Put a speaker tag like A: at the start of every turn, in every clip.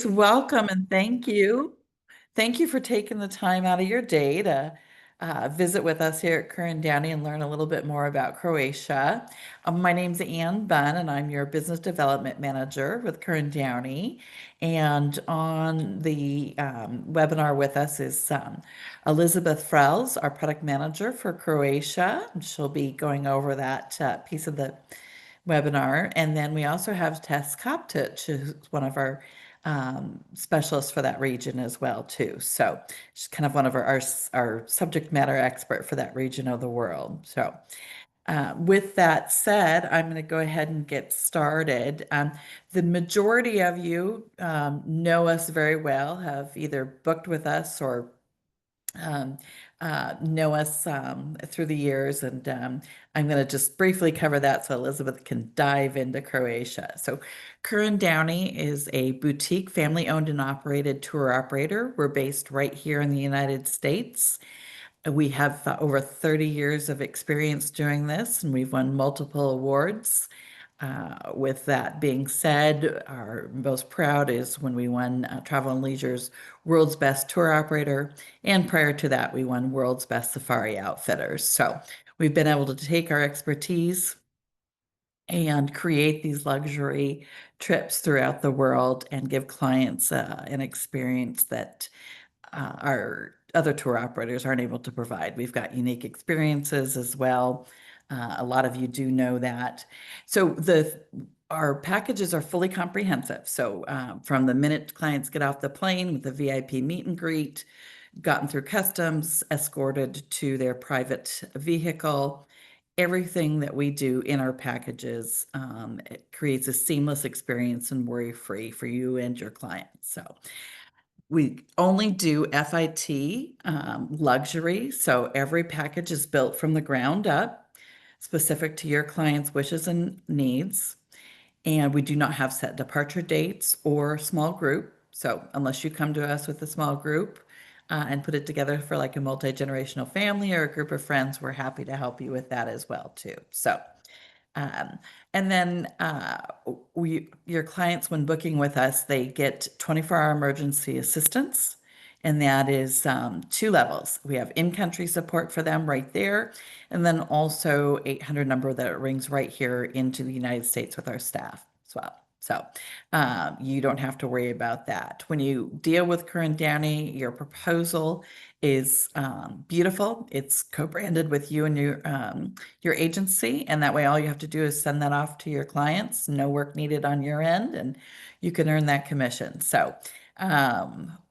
A: Elise, welcome and thank you. Thank you for taking the time out of your day to visit with us here at Ker Downey and learn a little bit more about Croatia. My name's Ann Bunn, and I'm your Business Development Manager with Ker Downey. And on the webinar with us is Elizabeth Frels, our Product Manager for Croatia. She'll be going over that piece of the webinar. And then we also have Tess Koptic, who's one of our specialists for that region as well too. So she's kind of one of our subject matter expert for that region of the world. So with that said, I'm going to go ahead and get started. The majority of you know us very well, have either booked with us or um, know us through the years, and I'm going to just briefly cover that so Elizabeth can dive into Croatia. So, Ker Downey is a boutique family-owned and operated tour operator. We're based right here in the United States. We have over 30 years of experience doing this, and we've won multiple awards. With that being said, our most proud is when we won Travel and Leisure's World's Best Tour Operator, and prior to that, we won World's Best Safari Outfitters. So we've been able to take our expertise and create these luxury trips throughout the world and give clients an experience that our other tour operators aren't able to provide. We've got unique experiences as well. A lot of you do know that. So our packages are fully comprehensive. So from the minute clients get off the plane with the VIP meet and greet, gotten through customs, escorted to their private vehicle, everything that we do in our packages, it creates a seamless experience and worry-free for you and your clients. So we only do FIT luxury, so every package is built from the ground up, specific to your client's wishes and needs. And we do not have set departure dates or small group. So unless you come to us with a small group and put it together for like a multi-generational family or a group of friends, we're happy to help you with that as well too. So um, and then your clients, when booking with us, they get 24-hour emergency assistance, and that is two levels. We have in-country support for them right there, and then also 800 number that rings right here into the United States with our staff as well. So you don't have to worry about that. When you deal with Ker Downey, your proposal is beautiful. It's co-branded with you and your agency, and that way all you have to do is send that off to your clients. No work needed on your end, and you can earn that commission. So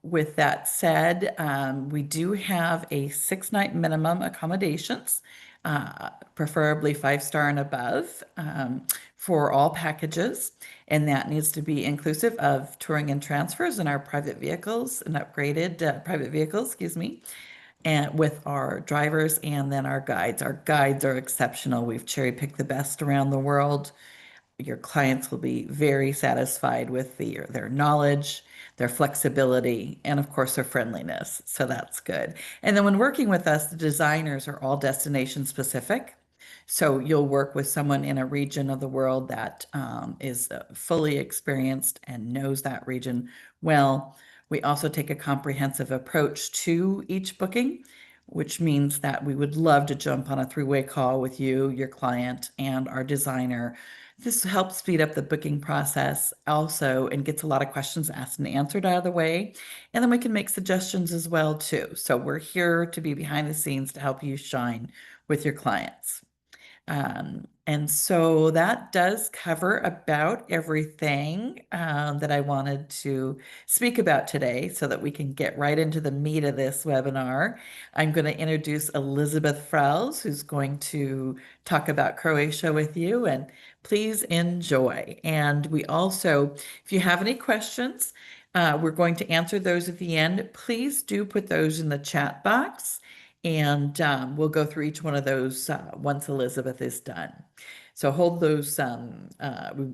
A: with that said, we do have a 6-night minimum accommodations, preferably 5-star and above, for all packages. And that needs to be inclusive of touring and transfers in our private vehicles and upgraded private vehicles, excuse me, and with our drivers and then our guides. Our guides are exceptional. We've cherry-picked the best around the world. Your clients will be very satisfied with their knowledge, their flexibility, and of course, their friendliness. So that's good. And then when working with us, the designers are all destination specific. So you'll work with someone in a region of the world that is fully experienced and knows that region well. We also take a comprehensive approach to each booking, which means that we would love to jump on a 3-way call with you, your client, and our designer. This helps speed up the booking process also and gets a lot of questions asked and answered out of the way. And then we can make suggestions as well too. So we're here to be behind the scenes to help you shine with your clients. And so that does cover about everything that I wanted to speak about today so that we can get right into the meat of this webinar. I'm going to introduce Elizabeth Frels, who's going to talk about Croatia with you, and please enjoy. And we also, if you have any questions, we're going to answer those at the end. Please do put those in the chat box. And we'll go through each one of those once Elizabeth is done. So hold those,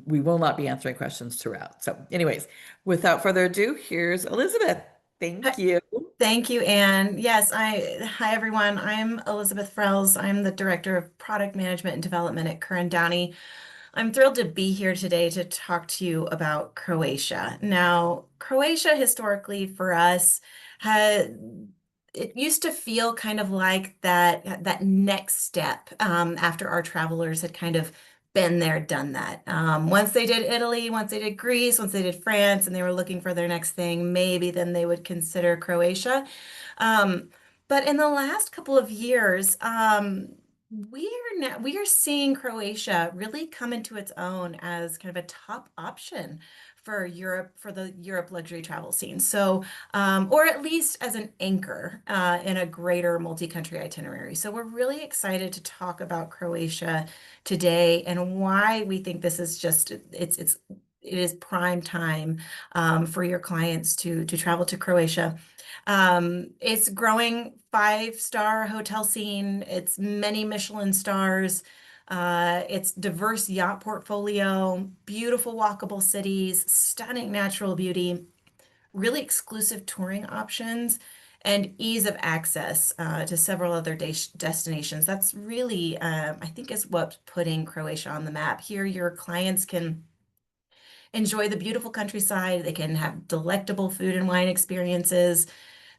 A: we will not be answering questions throughout. So anyways, without further ado, here's Elizabeth. Thank you.
B: Thank you, Anne. Yes, hi everyone. I'm Elizabeth Frels. I'm the Director of Product Management and Development at Ker Downey. I'm thrilled to be here today to talk to you about Croatia. Now, Croatia historically for us had it used to feel kind of like that next step after our travelers had kind of been there, done that. Once they did Italy, once they did Greece, once they did France, and they were looking for their next thing, maybe then they would consider Croatia. Um, but in the last couple of years, we are seeing Croatia really come into its own as kind of a top option for Europe, for the Europe luxury travel scene. So, or at least as an anchor in a greater multi-country itinerary. So we're really excited to talk about Croatia today and why we think this is just it is prime time for your clients to travel to Croatia. It's growing five-star hotel scene. It's many Michelin stars. It's diverse yacht portfolio, beautiful walkable cities, stunning natural beauty, really exclusive touring options, and ease of access to several other destinations. That's really, I think, is what's putting Croatia on the map. Here, your clients can enjoy the beautiful countryside. They can have delectable food and wine experiences.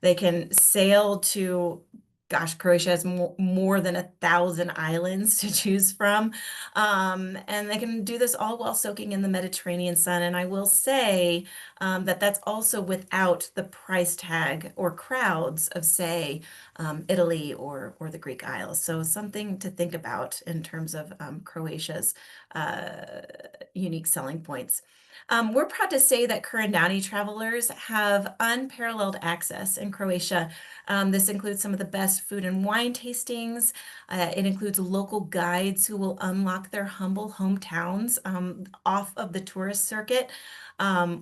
B: They can sail to, gosh, Croatia has more than 1,000 islands to choose from. And they can do this all while soaking in the Mediterranean sun. And I will say that that's also without the price tag or crowds of, say, Italy or the Greek Isles. So something to think about in terms of Croatia's uh, unique selling points. We're proud to say that Ker Downey travelers have unparalleled access in Croatia. This includes some of the best food and wine tastings. It includes local guides who will unlock their humble hometowns off of the tourist circuit.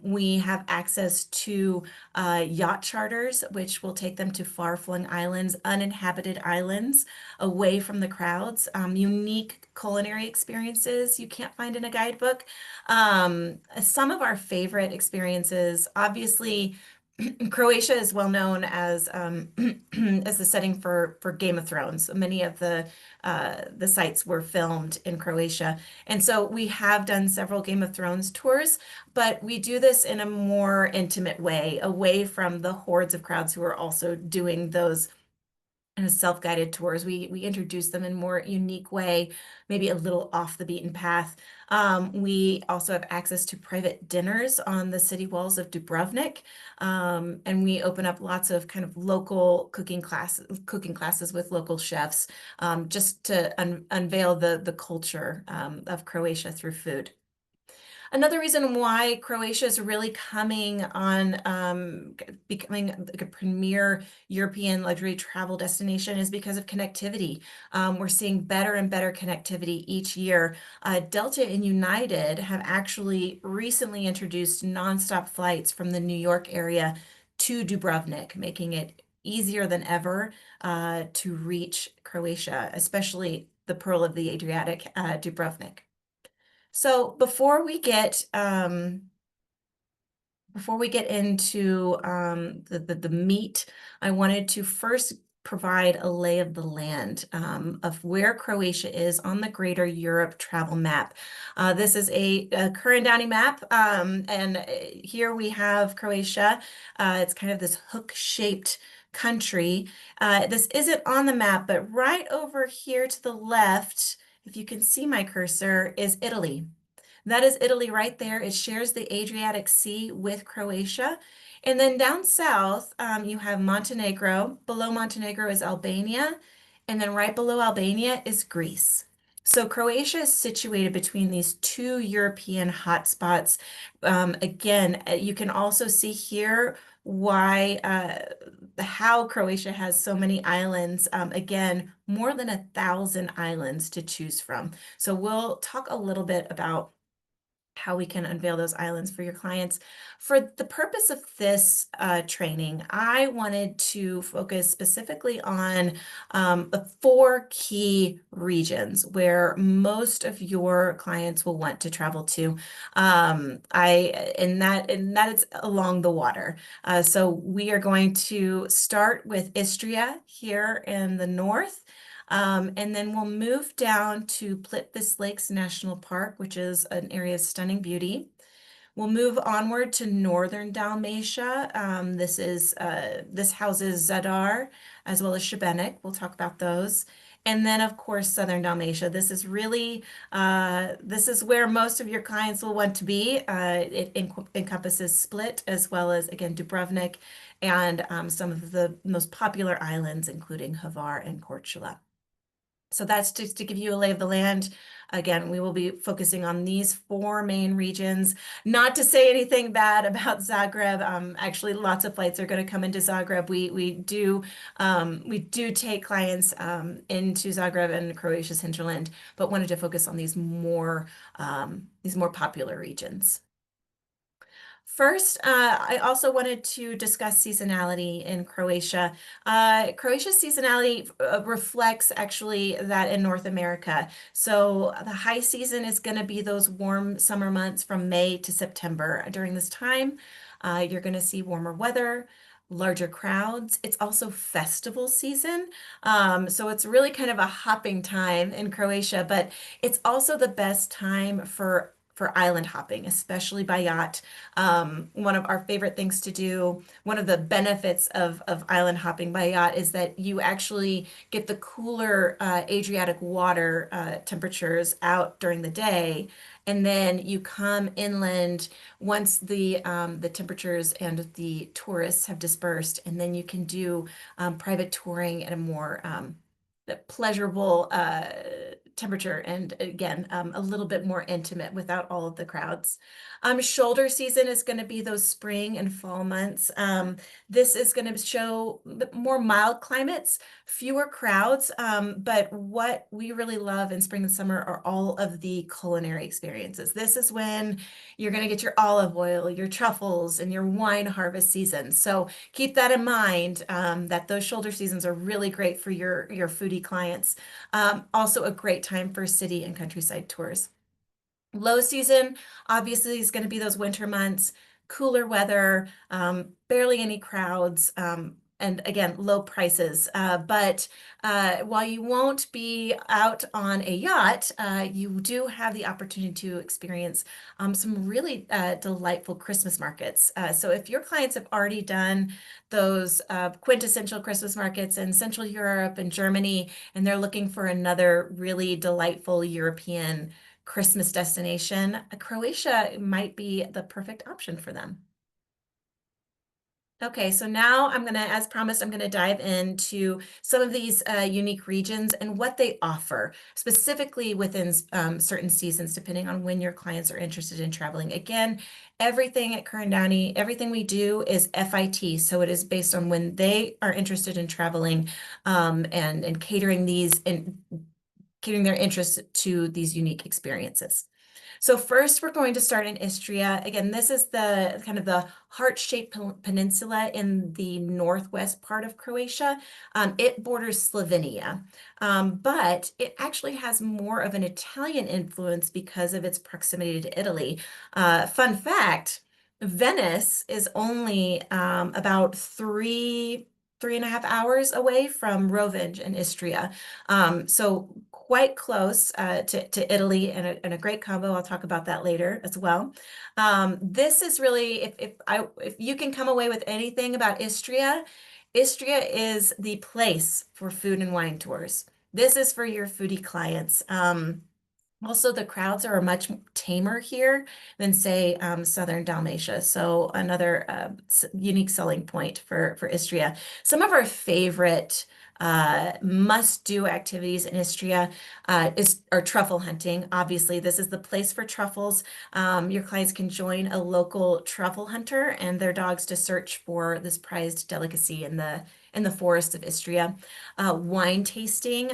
B: We have access to yacht charters, which will take them to far-flung islands, uninhabited islands, away from the crowds, unique culinary experiences you can't find in a guidebook. Some of our favorite experiences, obviously, Croatia is well known as as the setting for Game of Thrones. Many of the sites were filmed in Croatia, and so we have done several Game of Thrones tours, but we do this in a more intimate way, away from the hordes of crowds who are also doing those self-guided tours. We introduce them in a more unique way, maybe a little off the beaten path. We also have access to private dinners on the city walls of Dubrovnik, and we open up lots of kind of local cooking classes with local chefs, just to unveil the culture of Croatia through food. Another reason why Croatia is really coming on, becoming like a premier European luxury travel destination is because of connectivity. We're seeing better and better connectivity each year. Delta and United have actually recently introduced nonstop flights from the New York area to Dubrovnik, making it easier than ever to reach Croatia, especially the Pearl of the Adriatic, Dubrovnik. So before we get into the meat, I wanted to first provide a lay of the land of where Croatia is on the Greater Europe travel map. This is a Ker Downey map, and here we have Croatia. It's kind of this hook-shaped country. This isn't on the map, but right over here to the left, if you can see my cursor, is Italy. That is Italy right there. It shares the Adriatic Sea with Croatia. And then down south, you have Montenegro. Below Montenegro is Albania. And then right below Albania is Greece. So Croatia is situated between these two European hotspots. Again, you can also see here why how Croatia has so many islands. Again, more than 1,000 islands to choose from. So we'll talk a little bit about how we can unveil those islands for your clients. For the purpose of this training, I wanted to focus specifically on the four key regions where most of your clients will want to travel to. And that is along the water. So we are going to start with Istria here in the north. And then we'll move down to Plitvice Lakes National Park, which is an area of stunning beauty. We'll move onward to northern Dalmatia. This houses Zadar as well as Shebenik. We'll talk about those. And then, of course, southern Dalmatia. This is where most of your clients will want to be. It encompasses Split as well as, again, Dubrovnik and some of the most popular islands, including Hvar and Korčula. So that's just to give you a lay of the land. Again, we will be focusing on these four main regions. Not to say anything bad about Zagreb. Actually, lots of flights are going to come into Zagreb. We do take clients into Zagreb and Croatia's hinterland, but wanted to focus on these more popular regions. First, I also wanted to discuss seasonality in Croatia. Croatia's seasonality reflects actually that in North America. So the high season is going to be those warm summer months from May to September. During this time, you're going to see warmer weather, larger crowds. It's also festival season. So it's really kind of a hopping time in Croatia, but it's also the best time for island hopping, especially by yacht. One of our favorite things to do, one of the benefits of island hopping by yacht is that you actually get the cooler Adriatic water temperatures out during the day, and then you come inland once the temperatures and the tourists have dispersed, and then you can do private touring at a more pleasurable temperature and again a little bit more intimate without all of the crowds. Shoulder season is going to be those spring and fall months. This is going to show more mild climates, fewer crowds, but what we really love in spring and summer are all of the culinary experiences. This is when you're going to get your olive oil, your truffles, and your wine harvest season. So keep that in mind, that those shoulder seasons are really great for your foodie clients. Also a great time for city and countryside tours. Low season, obviously, is going to be those winter months, cooler weather, barely any crowds, and again, low prices. But while you won't be out on a yacht, you do have the opportunity to experience some really delightful Christmas markets. So if your clients have already done those quintessential Christmas markets in Central Europe and Germany, and they're looking for another really delightful European Christmas destination, Croatia might be the perfect option for them. Okay, so now as promised, I'm gonna dive into some of these unique regions and what they offer, specifically within certain seasons, depending on when your clients are interested in traveling. Again, everything at Ker Downey, everything we do is FIT, so it is based on when they are interested in traveling, and catering their interest to these unique experiences. So first, we're going to start in Istria. Again, this is the kind of the heart-shaped peninsula in the northwest part of Croatia. It borders Slovenia, but it actually has more of an Italian influence because of its proximity to Italy. Fun fact, Venice is only about three and a half hours away from Rovenge in Istria. So quite close to Italy and a great combo. I'll talk about that later as well. This is really, if you can come away with anything about Istria, Istria is the place for food and wine tours. This is for your foodie clients. Also, the crowds are much tamer here than, say, Southern Dalmatia. So another unique selling point for Istria. Some of our favorite must-do activities in Istria are truffle hunting. Obviously, this is the place for truffles. Your clients can join a local truffle hunter and their dogs to search for this prized delicacy in the forest of Istria. Wine tasting.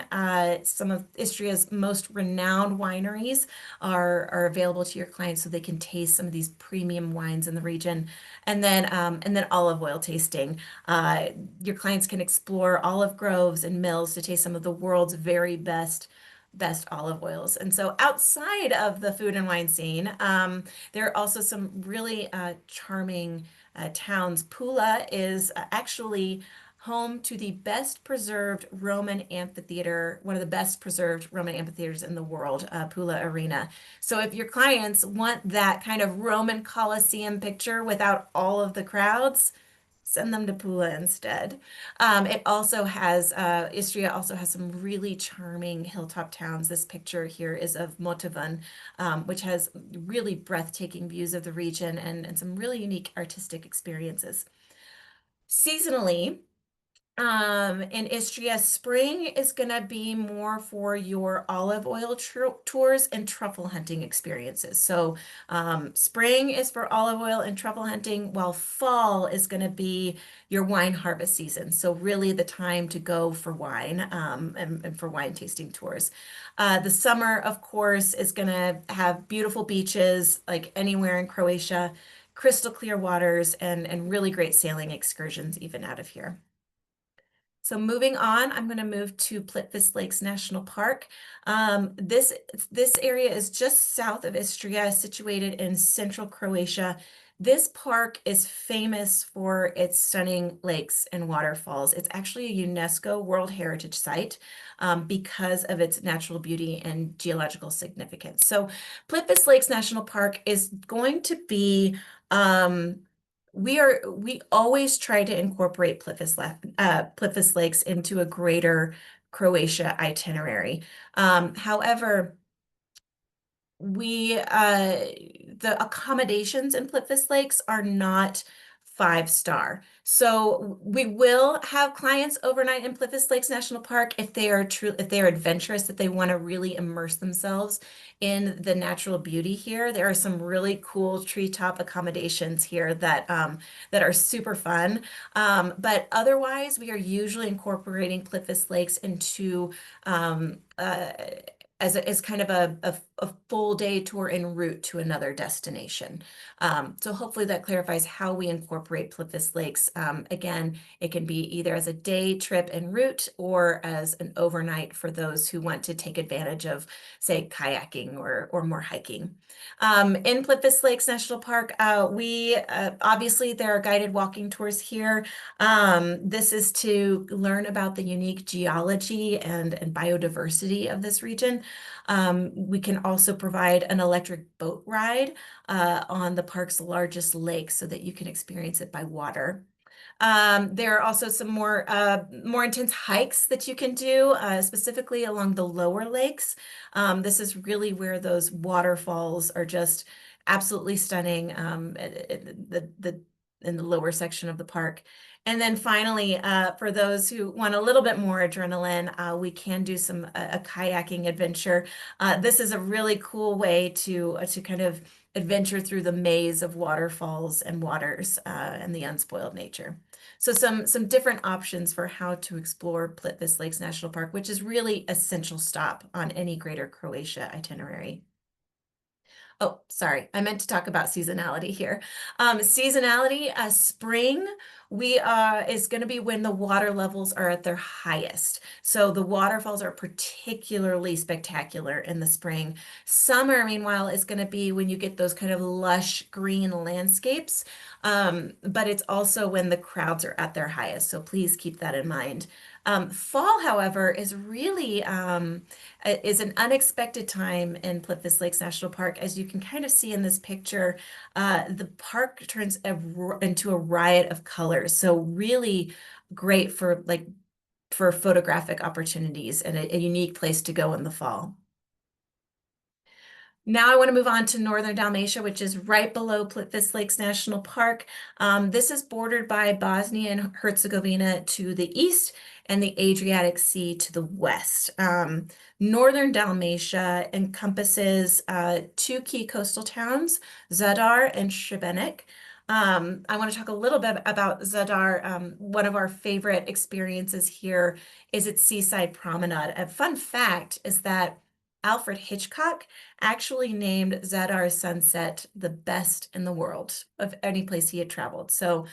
B: Some of Istria's most renowned wineries are available to your clients so they can taste some of these premium wines in the region. And then olive oil tasting. Your clients can explore olive groves and mills to taste some of the world's very best olive oils. And so outside of the food and wine scene, there are also some really charming towns. Pula is actually home to the best preserved Roman amphitheater, one of the best preserved Roman amphitheaters in the world, Pula Arena. So if your clients want that kind of Roman Colosseum picture without all of the crowds, send them to Pula instead. It also has, Istria also has some really charming hilltop towns. This picture here is of Motivan, which has really breathtaking views of the region and some really unique artistic experiences. Seasonally, in Istria, spring is going to be more for your olive oil tours and truffle hunting experiences. So, spring is for olive oil and truffle hunting, while fall is going to be your wine harvest season. So, really the time to go for wine, and for wine tasting tours. The summer, of course, is going to have beautiful beaches like anywhere in Croatia, crystal clear waters, and really great sailing excursions even out of here. So moving on, I'm going to move to Plitvice Lakes National Park. This area is just south of Istria, situated in central Croatia. This park is famous for its stunning lakes and waterfalls. It's actually a UNESCO World Heritage Site, because of its natural beauty and geological significance. So Plitvice Lakes National Park is going to be we always try to incorporate Plitvice Lakes into a greater Croatia itinerary. However, the accommodations in Plitvice Lakes are not 5-star. So we will have clients overnight in Plitvice Lakes National Park if they are adventurous, that they want to really immerse themselves in the natural beauty here. There are some really cool treetop accommodations here that are super fun. But otherwise, we are usually incorporating Plitvice Lakes into as kind of a full day tour en route to another destination. So hopefully that clarifies how we incorporate Plitvice Lakes. Again, it can be either as a day trip en route or as an overnight for those who want to take advantage of, say, kayaking or more hiking. In Plitvice Lakes National Park, we obviously there are guided walking tours here. This is to learn about the unique geology and biodiversity of this region. We can also provide an electric boat ride on the park's largest lake so that you can experience it by water. There are also some more intense hikes that you can do, specifically along the lower lakes. This is really where those waterfalls are just absolutely stunning, in the lower section of the park. And then finally, for those who want a little bit more adrenaline, we can do a kayaking adventure. This is a really cool way to kind of adventure through the maze of waterfalls and waters, and the unspoiled nature. So some different options for how to explore Plitvice Lakes National Park, which is really essential stop on any Greater Croatia itinerary. Oh, sorry. I meant to talk about seasonality here. Seasonality, spring, we is going to be when the water levels are at their highest. So the waterfalls are particularly spectacular in the spring. Summer, meanwhile, is going to be when you get those kind of lush green landscapes. But it's also when the crowds are at their highest. So please keep that in mind. Fall, however, is an unexpected time in Plitvice Lakes National Park. As you can kind of see in this picture, the park turns into a riot of colors. So really great for photographic opportunities and a unique place to go in the fall. Now I want to move on to Northern Dalmatia, which is right below Plitvice Lakes National Park. This is bordered by Bosnia and Herzegovina to the east and the Adriatic Sea to the west. Northern Dalmatia encompasses two key coastal towns, Zadar and Šibenik. I want to talk a little bit about Zadar. One of our favorite experiences here is its seaside promenade. A fun fact is that Alfred Hitchcock actually named Zadar Sunset the best in the world of any place he had traveled. So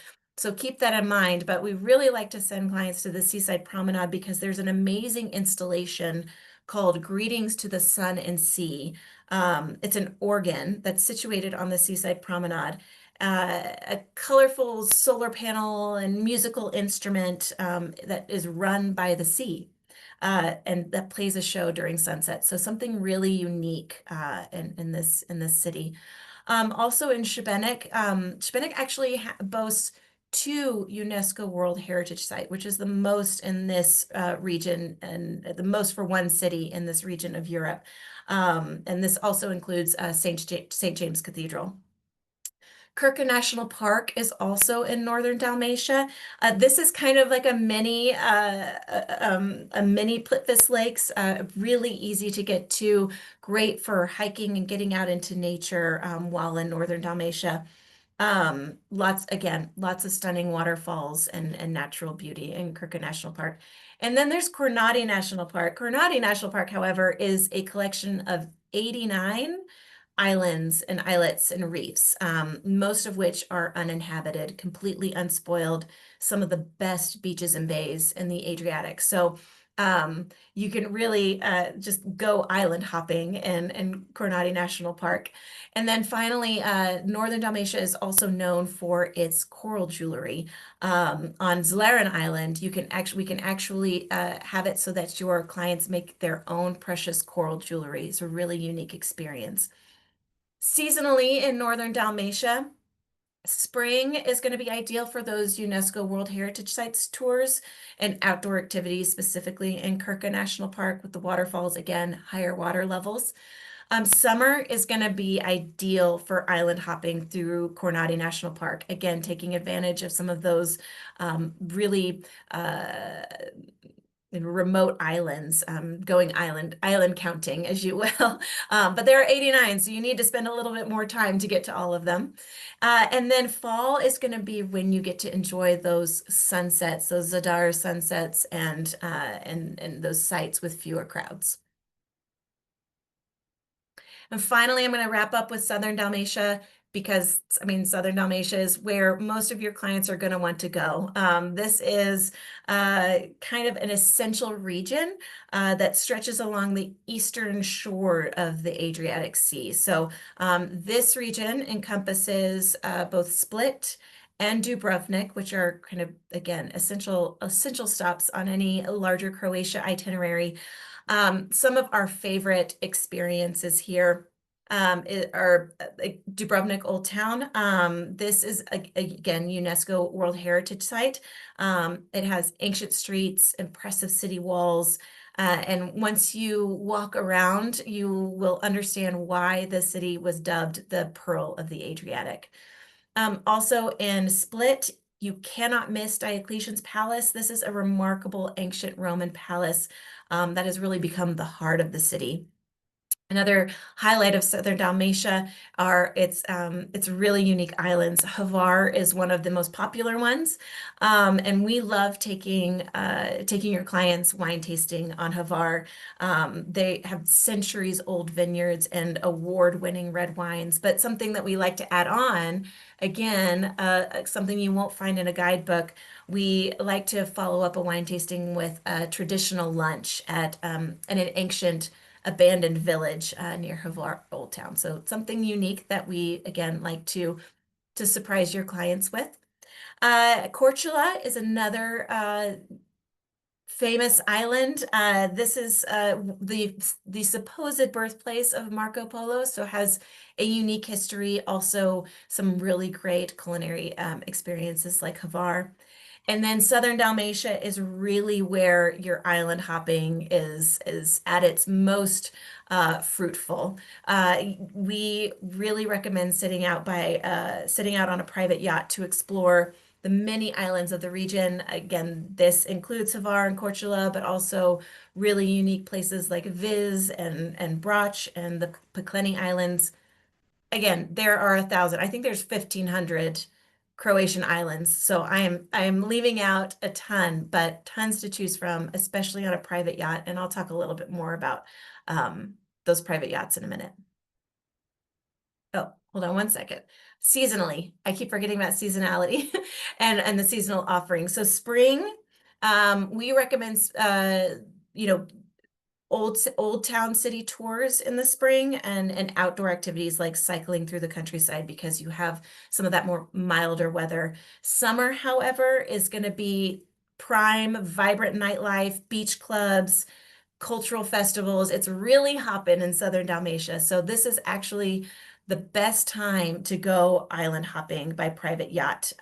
B: keep that in mind. But we really like to send clients to the Seaside Promenade because there's an amazing installation called Greetings to the Sun and Sea. It's an organ that's situated on the Seaside Promenade. a colorful solar panel and musical instrument that is run by the sea. And that plays a show during sunset. So something really unique in this city. Also in Shebenik, Shebenik actually boasts two UNESCO World Heritage Site, which is the most in this region and the most for one city in this region of Europe. And this also includes St. James Cathedral. Kirka National Park is also in northern Dalmatia. This is kind of like a mini Plitvice Lakes, really easy to get to, great for hiking and getting out into nature while in northern Dalmatia. Lots of stunning waterfalls and natural beauty in Kirka National Park. And then there's Cornati National Park. Cornati National Park, however, is a collection of 89 islands and islets and reefs, most of which are uninhabited, completely unspoiled, some of the best beaches and bays in the Adriatic. So you can really just go island hopping in Cornati National Park. And then finally, Northern Dalmatia is also known for its coral jewelry. On Zlaren Island, we can actually have it so that your clients make their own precious coral jewelry. It's a really unique experience. Seasonally in Northern Dalmatia, spring is going to be ideal for those UNESCO World Heritage Sites tours and outdoor activities, specifically in Kirka National Park with the waterfalls, again, higher water levels. Summer is going to be ideal for island hopping through Cornati National Park, again, taking advantage of some of those really remote islands, going island counting, as you will. But there are 89, so you need to spend a little bit more time to get to all of them. And then fall is going to be when you get to enjoy those sunsets, those Zadar sunsets, and those sites with fewer crowds. And finally, I'm going to wrap up with Southern Dalmatia because, I mean, Southern Dalmatia is where most of your clients are going to want to go. This is kind of an essential region that stretches along the eastern shore of the Adriatic Sea. So this region encompasses both Split and Dubrovnik, which are kind of, again, essential stops on any larger Croatia itinerary. Some of our favorite experiences here are Dubrovnik Old Town. This is, again, UNESCO World Heritage Site. It has ancient streets, impressive city walls, and once you walk around, you will understand why the city was dubbed the Pearl of the Adriatic. Also in Split, you cannot miss Diocletian's Palace. This is a remarkable ancient Roman palace that has really become the heart of the city. Another highlight of Southern Dalmatia are its really unique islands. Hvar is one of the most popular ones, and we love taking your clients wine tasting on Hvar. They have centuries-old vineyards and award-winning red wines, but something that we like to add on, again, something you won't find in a guidebook. We like to follow up a wine tasting with a traditional lunch at an ancient abandoned village near Hvar Old Town. So something unique that we, again, like to surprise your clients with. Korčula is another famous island. This is the supposed birthplace of Marco Polo, so has a unique history, also some really great culinary experiences like Hvar. And then Southern Dalmatia is really where your island hopping is at its most fruitful. We really recommend sitting out on a private yacht to explore the many islands of the region. Again, this includes Hvar and Korčula, but also really unique places like Vis and Brač and the Pekleni Islands. Again, there are 1,000. I think there's 1,500 Croatian islands. So I am leaving out a ton, but tons to choose from, especially on a private yacht. And I'll talk a little bit more about those private yachts in a minute. Oh, hold on one second. Seasonally, I keep forgetting about seasonality and the seasonal offering. So spring, we recommend, old town city tours in the spring and outdoor activities like cycling through the countryside because you have some of that more milder weather. Summer, however, is going to be prime, vibrant nightlife, beach clubs, cultural festivals. It's really hopping in Southern Dalmatia. So this is actually the best time to go island hopping by private yacht,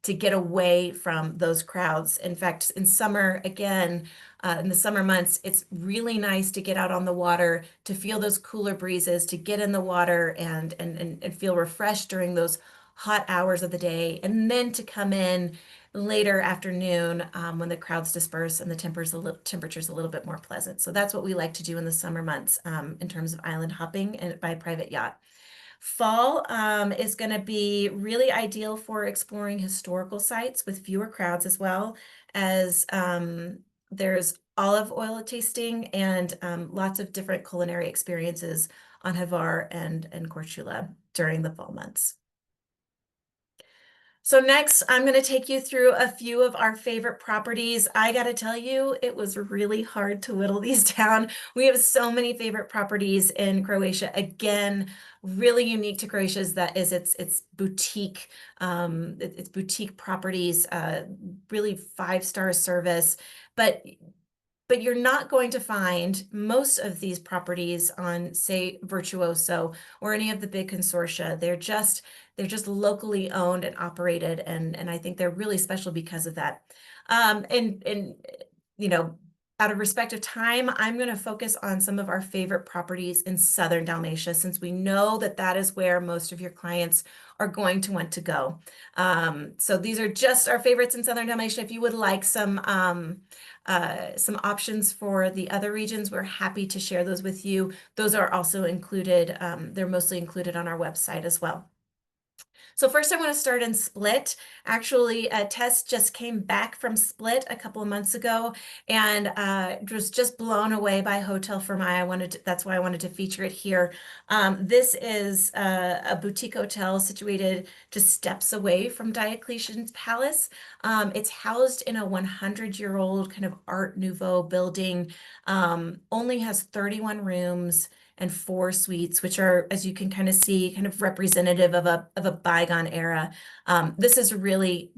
B: to get away from those crowds. In fact, in summer, again, in the summer months, it's really nice to get out on the water, to feel those cooler breezes, to get in the water and feel refreshed during those hot hours of the day, and then to come in later afternoon, when the crowds disperse and the temperature's a little bit more pleasant. So that's what we like to do in the summer months, in terms of island hopping and by private yacht. Fall, is going to be really ideal for exploring historical sites with fewer crowds, as well as there's olive oil tasting and lots of different culinary experiences on Hvar and Korčula during the fall months. So next, I'm going to take you through a few of our favorite properties. I got to tell you, it was really hard to whittle these down. We have so many favorite properties in Croatia. Again, really unique to Croatia is that is its boutique, its boutique properties, really five-star service. But you're not going to find most of these properties on, say, Virtuoso or any of the big consortia. They're just locally owned and operated, and I think they're really special because of that. And you know, out of respect of time, I'm going to focus on some of our favorite properties in Southern Dalmatia, since we know that that is where most of your clients are going to want to go. So these are just our favorites in Southern Dalmatia. If you would like some options for the other regions, we're happy to share those with you. Those are also included, they're mostly included on our website as well. So first I want to start in Split. Actually, Tess just came back from Split a couple of months ago and was just blown away by Hotel Firmai. That's why I wanted to feature it here. This is a boutique hotel situated just steps away from Diocletian's Palace. It's housed in a 100-year-old kind of Art Nouveau building, only has 31 rooms and 4 suites, which are, as you can kind of see, kind of representative of a bygone era. This is really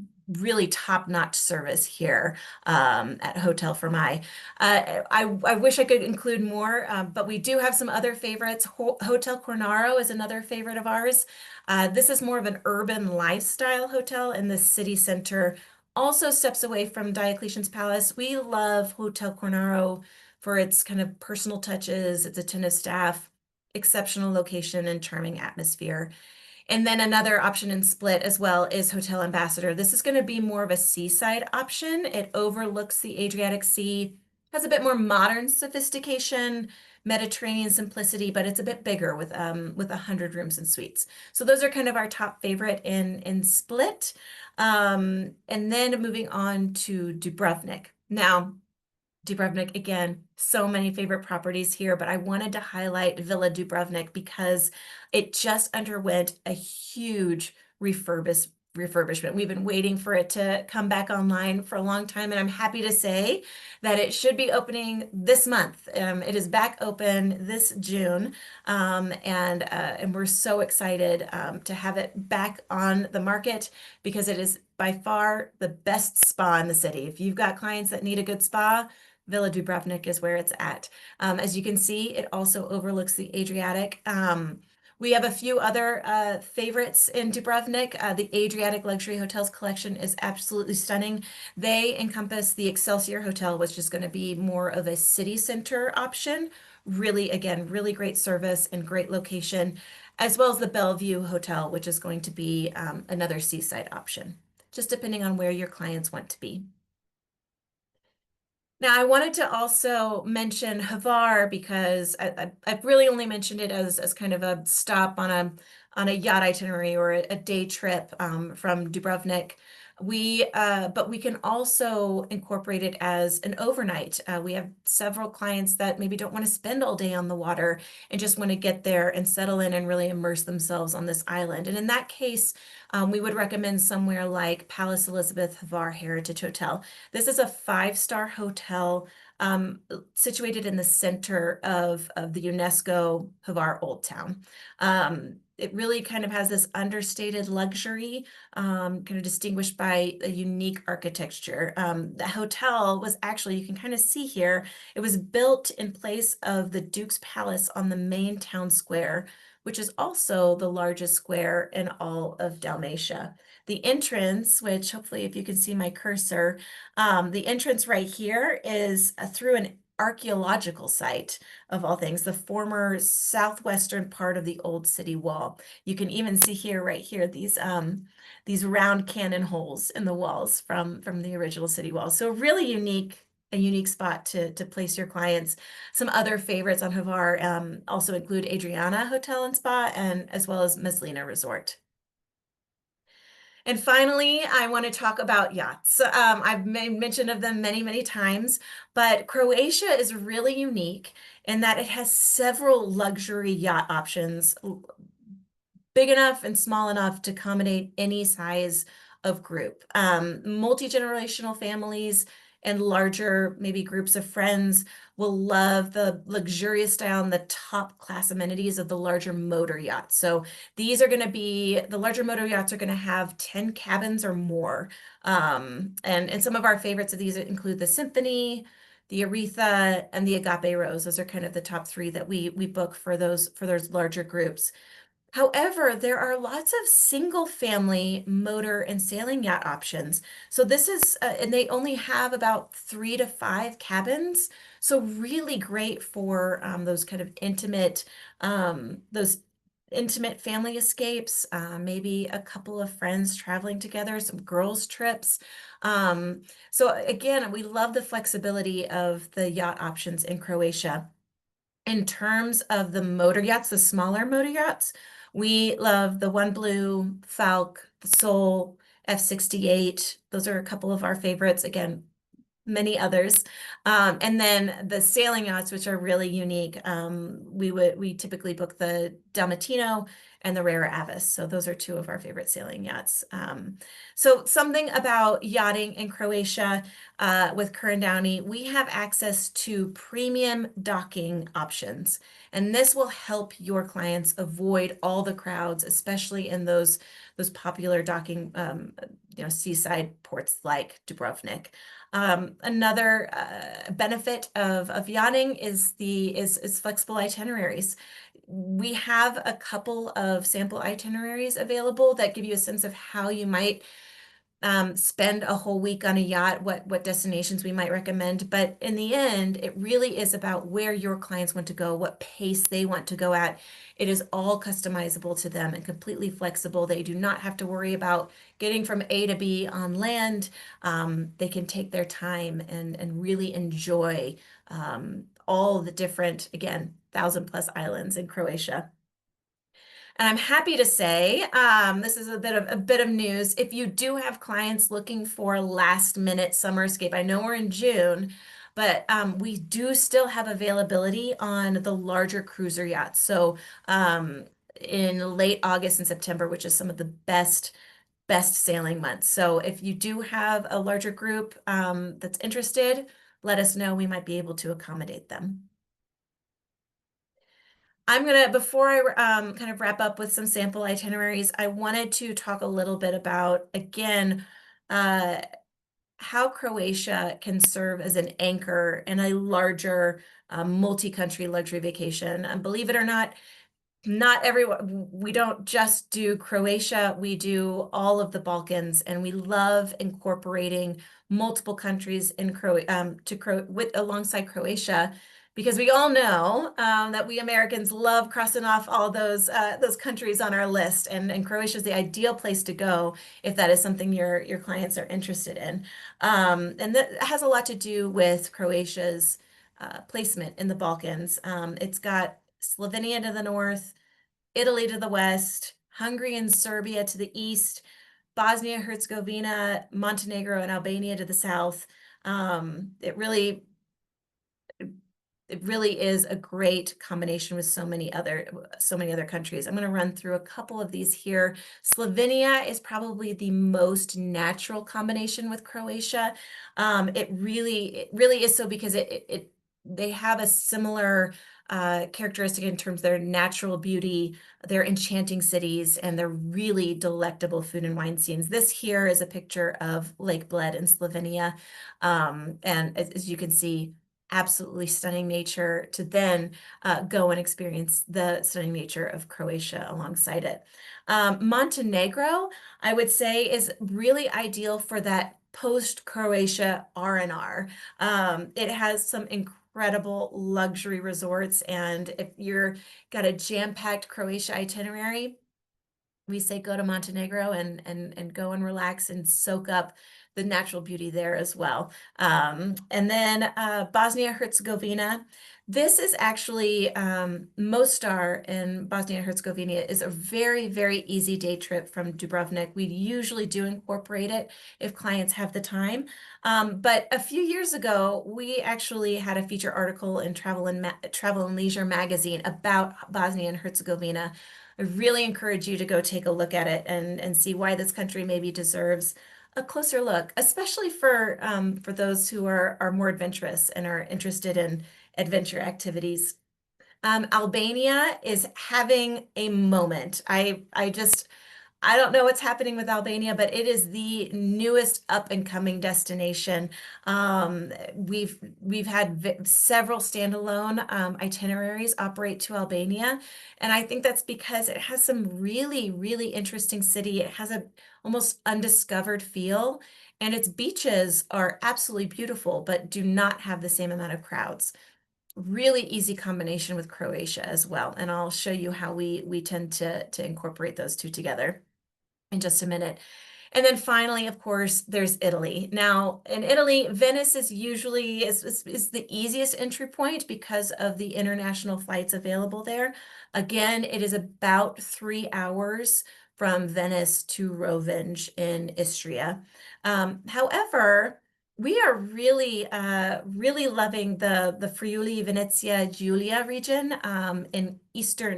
B: top-notch service here, at Hotel Firmai. I wish I could include more, but we do have some other favorites. Hotel Cornaro is another favorite of ours. This is more of an urban lifestyle hotel in the city center. Also steps away from Diocletian's Palace. We love Hotel Cornaro for its kind of personal touches, its attentive staff, exceptional location, and charming atmosphere. And then another option in Split as well is Hotel Ambassador. This is going to be more of a seaside option. It overlooks the Adriatic Sea, has a bit more modern sophistication, Mediterranean simplicity, but it's a bit bigger with 100 rooms and suites. So those are kind of our top favorite in Split. And then moving on to Dubrovnik. Now, Dubrovnik, again, so many favorite properties here, but I wanted to highlight Villa Dubrovnik because it just underwent a huge refurbishment. We've been waiting for it to come back online for a long time, and I'm happy to say that it should be opening this month. It is back open this June, and we're so excited to have it back on the market because it is by far the best spa in the city. If you've got clients that need a good spa, Villa Dubrovnik is where it's at. As you can see, it also overlooks the Adriatic. We have a few other favorites in Dubrovnik. The Adriatic Luxury Hotels collection is absolutely stunning. They encompass the Excelsior Hotel, which is going to be more of a city center option. Really, again, really great service and great location, as well as the Bellevue Hotel, which is going to be another seaside option, just depending on where your clients want to be. Now, I wanted to also mention Hvar because I've really only mentioned it as kind of a stop on a yacht itinerary or a day trip from Dubrovnik. But we can also incorporate it as an overnight. We have several clients that maybe don't want to spend all day on the water and just want to get there and settle in and really immerse themselves on this island. And in that case, we would recommend somewhere like Palace Elizabeth Havar Heritage Hotel. This is a five-star hotel situated in the center of the UNESCO Havar Old Town. It really kind of has this understated luxury, kind of distinguished by a unique architecture. The hotel was actually, you can kind of see here, it was built in place of the Duke's Palace on the main town square, which is also the largest square in all of Dalmatia. The entrance, which hopefully if you can see my cursor, the entrance right here is through an archaeological site of all things, the former southwestern part of the old city wall. You can even see here, right here, these round cannon holes in the walls from the original city wall. So really unique, a unique spot to place your clients. Some other favorites on Havar also include Adriana Hotel and Spa, and as well as Meslina Resort. And finally, I want to talk about yachts. I've made mention of them many, many times, but Croatia is really unique in that it has several luxury yacht options, big enough and small enough to accommodate any size of group. Multi-generational families and larger, maybe groups of friends will love the luxurious style and the top class amenities of the larger motor yachts. So these are going to be, the larger motor yachts are going to have 10 cabins or more. And some of our favorites of these include the Symphony, the Aretha, and the Agape Rose. Those are kind of the top three that we book for those larger groups. However, there are lots of single family motor and sailing yacht options. So this is, and they only have about 3 to 5 cabins. So really great for those kind of those intimate family escapes, maybe a couple of friends traveling together, some girls trips. So again, we love the flexibility of the yacht options in Croatia. In terms of the motor yachts, the smaller motor yachts, we love the One Blue, Falk, the Soul, F68. Those are a couple of our favorites. Again, many others. And then the sailing yachts, which are really unique. We typically book the Dalmatino and the Rara Avis. So those are two of our favorite sailing yachts. So something about yachting in Croatia with Ker Downey, we have access to premium docking options. And this will help your clients avoid all the crowds, especially in those popular docking seaside ports like Dubrovnik. Another benefit of yachting is flexible itineraries. We have a couple of sample itineraries available that give you a sense of how you might spend a whole week on a yacht, what destinations we might recommend. But in the end, it really is about where your clients want to go, what pace they want to go at. It is all customizable to them and completely flexible. They do not have to worry about getting from A to B on land. They can take their time and really enjoy all the different, again, 1,000+ islands in Croatia. And I'm happy to say, this is a bit of news. If you do have clients looking for a last minute summer escape, I know we're in June, but we do still have availability on the larger cruiser yachts. So in late August and September, which is some of the best sailing months. So if you do have a larger group that's interested, let us know. We might be able to accommodate them. Before I kind of wrap up with some sample itineraries, I wanted to talk a little bit about, again, how Croatia can serve as an anchor in a larger multi-country luxury vacation. And believe it or not everyone, we don't just do Croatia, we do all of the Balkans, and we love incorporating multiple countries in alongside Croatia, because we all know that we Americans love crossing off all those countries on our list, and Croatia is the ideal place to go if that is something your clients are interested in. And that has a lot to do with Croatia's placement in the Balkans. It's got Slovenia to the north, Italy to the west, Hungary and Serbia to the east, Bosnia, Herzegovina, Montenegro, and Albania to the south. It really is a great combination with so many other countries. I'm going to run through a couple of these here. Slovenia is probably the most natural combination with Croatia. It really is so because they have a similar characteristic in terms of their natural beauty, their enchanting cities, and their really delectable food and wine scenes. This here is a picture of Lake Bled in Slovenia. And as you can see, absolutely stunning nature to then go and experience the stunning nature of Croatia alongside it. Montenegro, I would say, is really ideal for that post-Croatia R&R. It has some incredible luxury resorts, and if you're got a jam-packed Croatia itinerary, we say go to Montenegro and go and relax and soak up the natural beauty there as well. And then Bosnia Herzegovina. This is actually Mostar in Bosnia Herzegovina is a very, very easy day trip from Dubrovnik. We usually do incorporate it if clients have the time. But a few years ago, we actually had a feature article in Travel and Leisure magazine about Bosnia and Herzegovina. I really encourage you to go take a look at it and see why this country maybe deserves a closer look, especially for those who are more adventurous and are interested in adventure activities. Albania is having a moment. I don't know what's happening with Albania, but it is the newest up and coming destination. We've had several standalone itineraries operate to Albania, and I think that's because it has some really, really interesting city. It has a almost undiscovered feel, and its beaches are absolutely beautiful, but do not have the same amount of crowds. Really easy combination with Croatia as well, and I'll show you how we tend to incorporate those two together in just a minute. And then finally, of course, there's Italy. Now, in Italy, Venice is usually is the easiest entry point because of the international flights available there. Again, it is about 3 hours from Venice to Rovenge in Istria. However, we are really loving the Friuli Venezia Giulia region in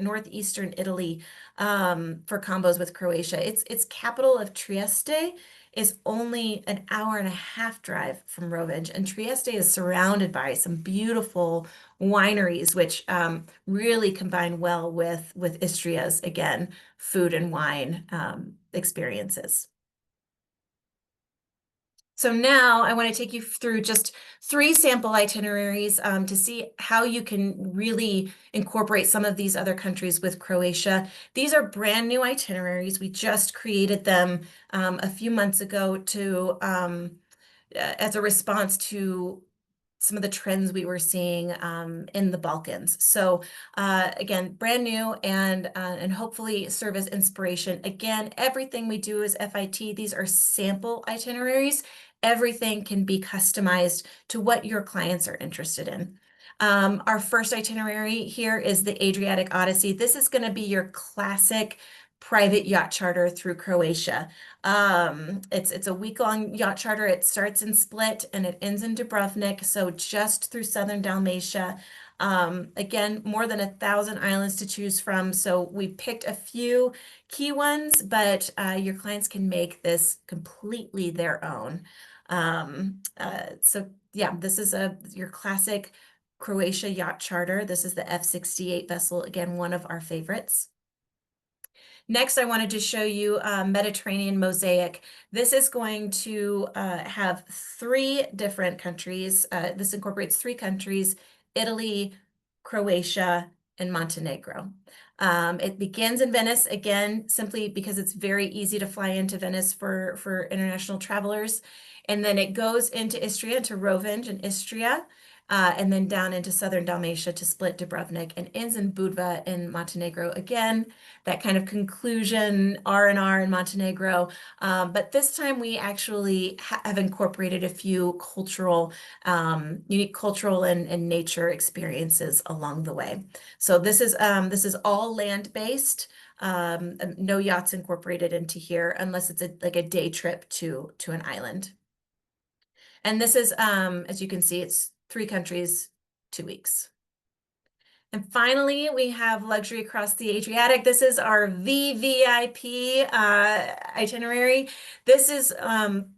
B: northeastern Italy for combos with Croatia. Its capital of Trieste is only an hour and a half drive from Rovenge, and Trieste is surrounded by some beautiful wineries, which really combine well with Istria's, again, food and wine experiences. So now I want to take you through just 3 sample itineraries to see how you can really incorporate some of these other countries with Croatia. These are brand new itineraries. We just created them a few months ago as a response to some of the trends we were seeing in the Balkans. So again, brand new and hopefully serve as inspiration. Again, everything we do is FIT. These are sample itineraries. Everything can be customized to what your clients are interested in. Our first itinerary here is the Adriatic Odyssey. This is going to be your classic private yacht charter through Croatia. It's a week-long yacht charter. It starts in Split and it ends in Dubrovnik, so just through southern Dalmatia. Again, more than 1,000 islands to choose from, so we picked a few key ones, but your clients can make this completely their own. So yeah, this is your classic Croatia yacht charter. This is the F68 vessel, again, one of our favorites. Next, I wanted to show you Mediterranean Mosaic. This is going to have 3 different countries. This incorporates 3 countries: Italy, Croatia, and Montenegro. It begins in Venice, again, simply because it's very easy to fly into Venice for international travelers. And then it goes into Istria, to Rovenge and Istria, and then down into southern Dalmatia to Split, Dubrovnik, and ends in Budva in Montenegro. Again, that kind of conclusion R&R in Montenegro. But this time we actually have incorporated a few unique cultural and nature experiences along the way. So this is all land-based. No yachts incorporated into here unless it's like a day trip to an island. And this is, as you can see, it's 3 countries, 2 weeks. And finally, we have luxury across the Adriatic. This is our VVIP itinerary. This is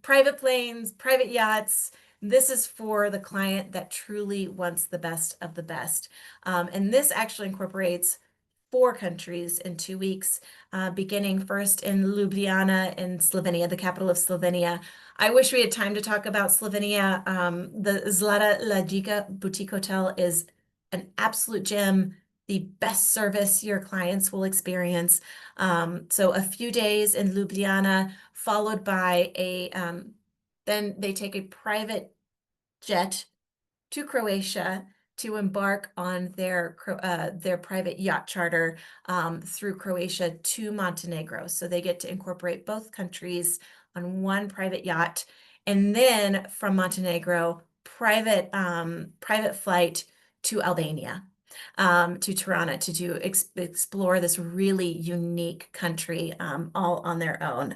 B: private planes, private yachts. This is for the client that truly wants the best of the best. And this actually incorporates 4 countries in 2 weeks, beginning first in Ljubljana in Slovenia, the capital of Slovenia. I wish we had time to talk about Slovenia. The Zlata Ladjica Boutique Hotel is an absolute gem, the best service your clients will experience. So a few days in Ljubljana, followed by then they take a private jet to Croatia to embark on their private yacht charter through Croatia to Montenegro. So they get to incorporate both countries on one private yacht, and then from Montenegro, private flight to Albania, to Tirana to explore this really unique country, all on their own,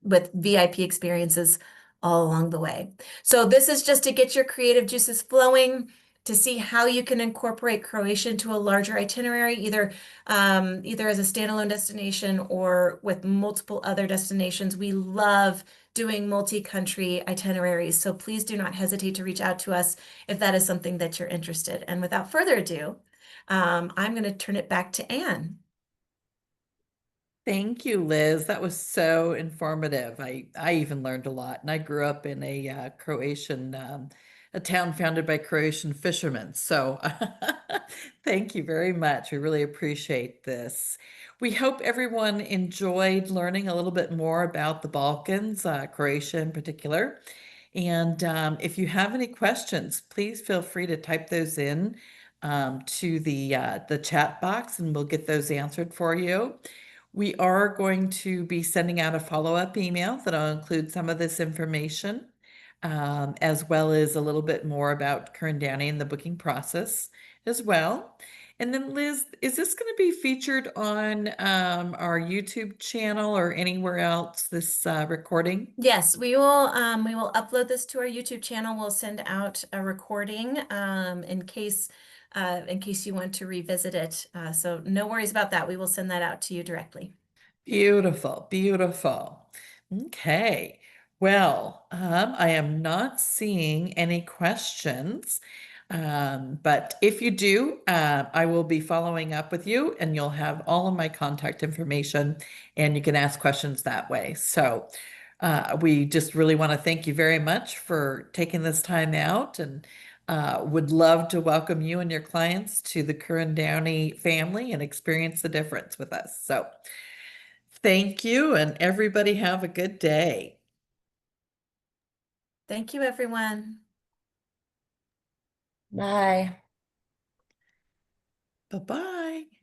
B: with VIP experiences all along the way. So this is just to get your creative juices flowing, to see how you can incorporate Croatia into a larger itinerary, either as a standalone destination or with multiple other destinations. We love doing multi-country itineraries, so please do not hesitate to reach out to us if that is something that you're interested. And without further ado, I'm going to turn it back to Anne.
A: Thank you, Liz. That was so informative. I even learned a lot, and I grew up in a Croatian a town founded by Croatian fishermen. So thank you very much. We really appreciate this. We hope everyone enjoyed learning a little bit more about the Balkans, Croatia in particular. And if you have any questions, please feel free to type those in to the chat box, and we'll get those answered for you. We are going to be sending out a follow-up email that'll include some of this information, as well as a little bit more about Ker Downey and the booking process as well. And then, Liz, is this going to be featured on our YouTube channel or anywhere else, this recording?
B: Yes, we will upload this to our YouTube channel. We'll send out a recording in case you want to revisit it. So no worries about that. We will send that out to you directly.
A: Beautiful, beautiful. Okay. Well, I am not seeing any questions. But if you do, I will be following up with you and you'll have all of my contact information and you can ask questions that way. So we just really want to thank you very much for taking this time out and would love to welcome you and your clients to the Ker Downey family and experience the difference with us. So thank you, and everybody have a good day.
B: Thank you, everyone.
A: Bye. Bye-bye.